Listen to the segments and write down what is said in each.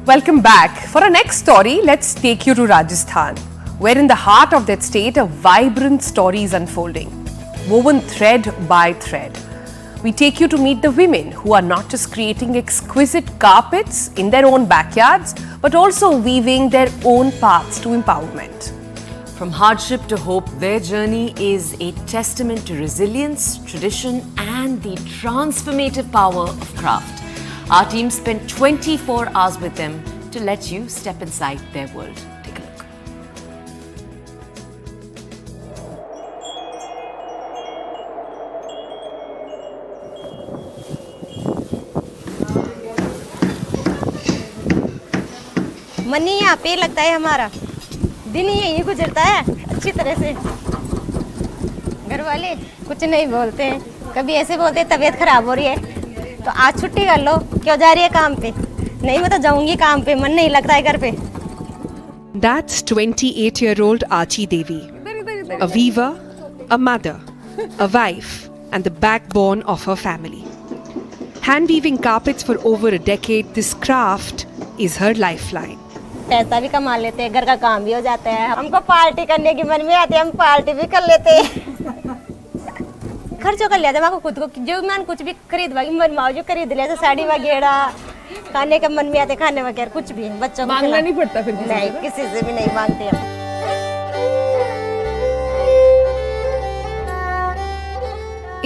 Welcome back. For our next story, let's take you to Rajasthan, where in the heart of that state, a vibrant story is unfolding, woven thread by thread. We take you to meet the women who are not just creating exquisite carpets in their own backyards, but also weaving their own paths to empowerment. From hardship to hope, their journey is a testament to resilience, tradition, and the transformative power of craft. Our team spent 24 hours with them to let you step inside their world. Take a look. मन ही यहाँ पे लगता है हमारा, दिन ही यही गुजरता है अच्छी तरह से। घर वाले कुछ नहीं बोलते हैं, कभी ऐसे बोलते हैं तबीयत खराब हो रही है तो आज छुट्टी कर लो, क्यों जा रही है काम पे? नहीं मैं तो जाऊंगी काम पे, मन नहीं लगता है घर पे। That's 28-year-old Achi Devi, a weaver, a mother, a wife, and the backbone of her family. Hand weaving carpets for over a decade, this craft is her lifeline. पैसा भी कमा लेते हैं, घर का काम भी हो जाता है, हमको पार्टी करने की मन में आती है, हम पार्टी भी कर लेते हैं। खर्चों कर लेते हैं, खुद को जो मन कुछ भी खरीद मन माओ जो खरीद लिया, साड़ी वगैरह खाने का मन में आते, खाने वगैरह कुछ भी बच्चों को मांगना नहीं पड़ता फिर नहीं, किसी से भी नहीं मांगते हम।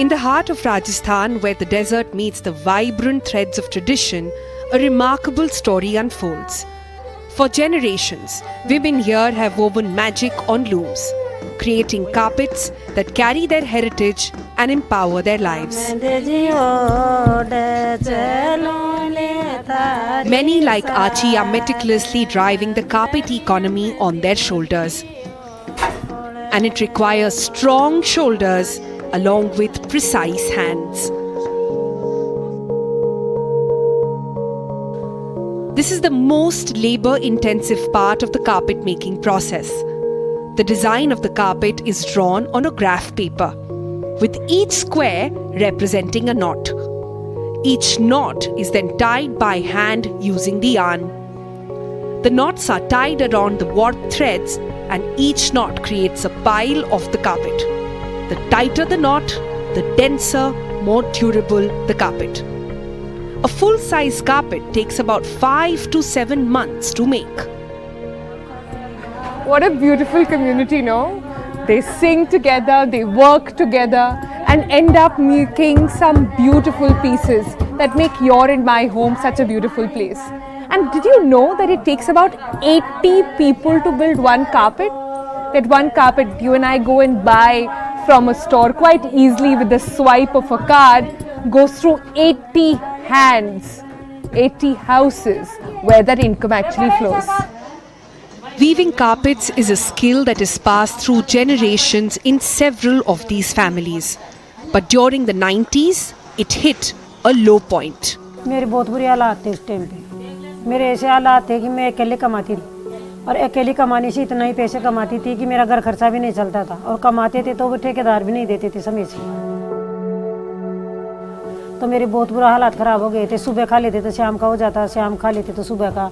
In the heart of Rajasthan, where the desert meets the vibrant threads of tradition, a remarkable story unfolds. For generations, women here have woven magic on looms, creating carpets that carry their heritage and empower their lives. Many like Achi are meticulously driving the carpet economy on their shoulders. And it requires strong shoulders along with precise hands. This is the most labor-intensive part of the carpet making process. The design of the carpet is drawn on a graph paper, with each square representing a knot. Each knot is then tied by hand using the yarn. The knots are tied around the warp threads, and each knot creates a pile of the carpet. The tighter the knot, the denser, more durable the carpet. A full-size carpet takes about 5 to 7 months to make. What a beautiful community, no? They sing together, they work together, and end up making some beautiful pieces that make your and my home such a beautiful place. And did you know that it takes about 80 people to build one carpet? That one carpet you and I go and buy from a store quite easily with the swipe of a card goes through 80 hands, 80 houses where that income actually flows. Weaving carpets is a skill that is passed through generations in several of these families. But during the 90s, it hit a low point. मेरे बहुत बुरे हालात थे उस time पे। मेरे ऐसे हालात थे कि मैं अकेले कमाती थी और अकेली कमाने से इतना ही पैसे कमाती थी कि मेरा घर खर्चा भी नहीं चलता था, और कमाते थे तो वो ठेकेदार भी नहीं देते थे समय से। तो मेरे बहुत बुरा हालात ख़राब हो गए थे। सुबह खा लेते तो शाम का हो जाता, शाम खा लेते तो सुबह का।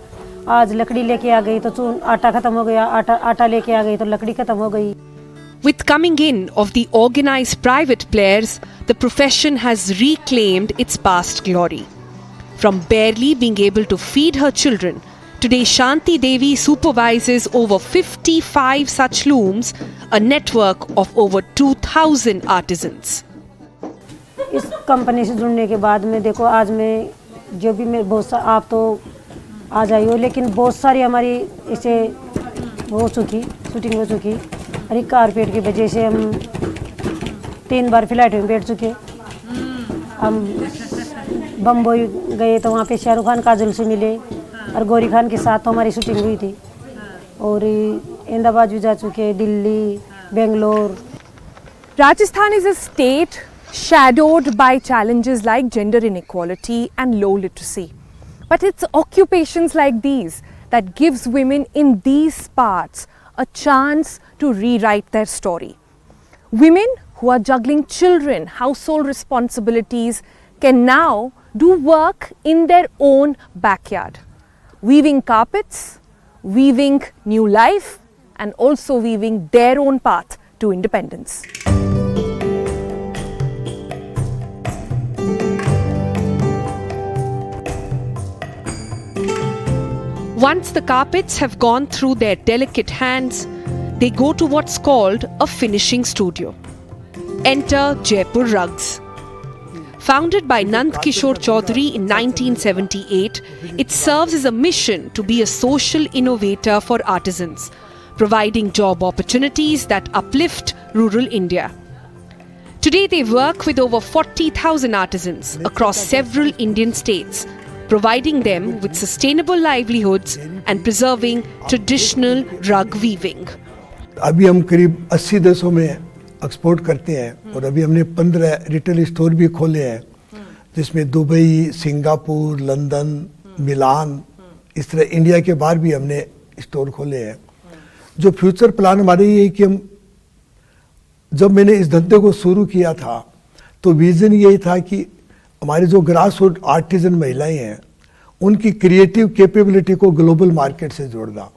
आज लकड़ी लेके आ गई तो आटा खत्म हो गया, आटा लेके आ गई तो लकड़ी खत्म हो गई। With coming in of the organized private players, the profession has reclaimed its past glory. From barely being able to feed her children, today Shanti Devi supervises over 55 such looms, a network of over 2,000 artisans. इस company से जुड़ने के बाद में देखो आज मैं जो भी मैं बहुत आप तो आ जाई हो, लेकिन बहुत सारी हमारी इसे हो चुकी शूटिंग हो चुकी। अरे कारपेट की वजह से हम 3 बार फ्लाइट में बैठ चुके। हम बम्बई गए तो वहाँ पे शाहरुख खान काजोल से मिले, और गौरी खान के साथ तो हमारी शूटिंग हुई थी। और अहमदाबाद भी जा चुके, Delhi, Bangalore. Rajasthan is a state shadowed by challenges like gender inequality and low literacy. But it's occupations like these that gives women in these parts a chance to rewrite their story. Women who are juggling children, household responsibilities, can now do work in their own backyard. weaving carpets, weaving new life, and also weaving their own path to independence. Once the carpets have gone through their delicate hands, they go to what's called a finishing studio. Enter Jaipur Rugs. Founded by Nand Kishore Chaudhary in 1978, it serves as a mission to be a social innovator for artisans, providing job opportunities that uplift rural India. Today they work with over 40,000 artisans across several Indian states, providing them with sustainable livelihoods and preserving traditional rug weaving. अभी हम करीब 80 देशों में export करते हैं और अभी हमने 15 रिटेल स्टोर भी खोले हैं, जिसमें दुबई, सिंगापुर, लंदन, मिलान, इस तरह इंडिया के बाहर भी हमने स्टोर खोले हैं। जो फ्यूचर प्लान हमारे ये है कि हम, जब मैंने इस धंधे को शुरू किया था तो विजन यही था कि हमारे जो ग्रास रूट आर्टिजन महिलाएं हैं उनकी क्रिएटिव कैपेबिलिटी को ग्लोबल मार्केट से जोड़ना।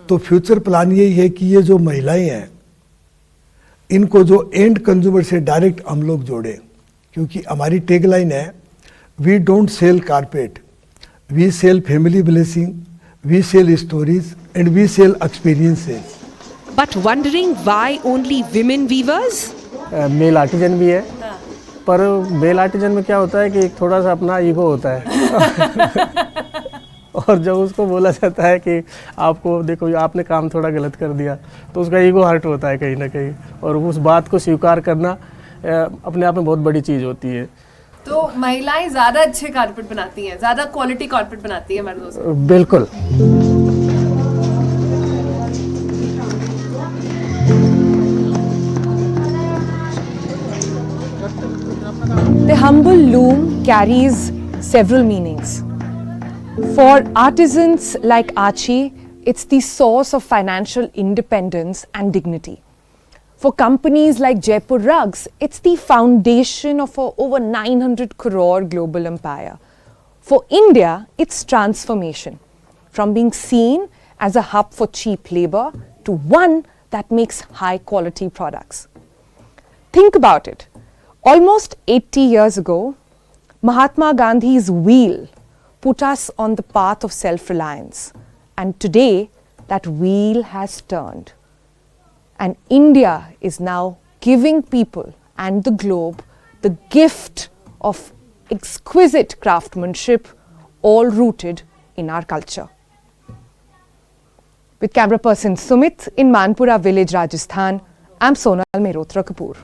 तो फ्यूचर प्लान यही है कि ये जो महिलाएं हैं इनको जो एंड कंज्यूमर से डायरेक्ट हम लोग जोड़ें, क्योंकि हमारी टैगलाइन है, we don't sell carpet, we sell family blessing, we sell stories and we sell experiences. But wondering why only women weavers? Male artisan भी है, पर मेल आर्टिजन में क्या होता है कि एक थोड़ा सा अपना ईगो होता है और जब उसको बोला जाता है कि आपको देखो आपने काम थोड़ा गलत कर दिया तो उसका ईगो हर्ट होता है कहीं ना कहीं, और उस बात को स्वीकार करना अपने आप में बहुत बड़ी चीज़ होती है। तो महिलाएं ज़्यादा अच्छे कारपेट बनाती हैं, ज़्यादा क्वालिटी कारपेट बनाती हैं मर्दों से। बिल्कुल। The humble loom carries several meanings. For artisans like Archie, it's the source of financial independence and dignity. For companies like Jaipur Rugs, it's the foundation of a over 900 crore global empire. For India, it's transformation, from being seen as a hub for cheap labor to one that makes high quality products. Think about it. Almost 80 years ago, Mahatma Gandhi's wheel put us on the path of self-reliance. And today, that wheel has turned. And India is now giving people and the globe the gift of exquisite craftsmanship, all rooted in our culture. With camera person Sumit in Manpura village, Rajasthan, I'm Sonal Mehrotra Kapoor.